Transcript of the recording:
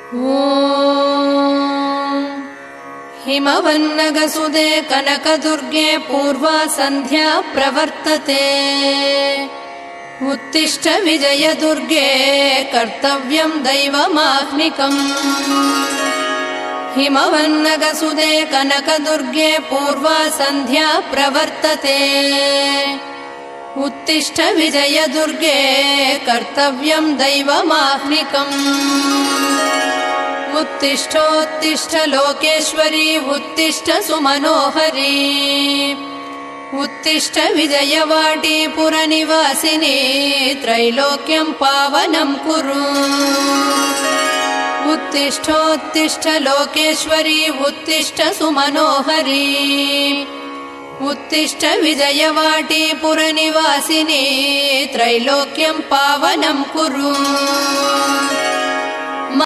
ॐ हिमवन्नगसुदे कनकदुर्गे पूर्वा सन्ध्या प्रवर्तते। उत्तिष्ठ विजयदुर्गे कर्तव्यं दैवमाह्निकम्। हिमवन्नगसुदे कनकदुर्गे पूर्वा सन्ध्या प्रवर्तते। उत्तिष्ठ विजयदुर्गे कर्तव्यं दैवमाह्निकम्। उत्तिष्ठोत्तिष्ठ लोकेश्वरी उत्तिष्ठ सुमनोहरी। उत्तिष्ठ विजयवाटी पुरनिवासिनी त्रैलोक्यं पावनं कुरु। उत्तिष्ठोत्तिष्ठ लोकेश्वरी उत्तिष्ठ सुमनोहरी। उत्तिष्ठ विजयवाटी पुरनिवासिनी त्रैलोक्यं पावनं कुरु।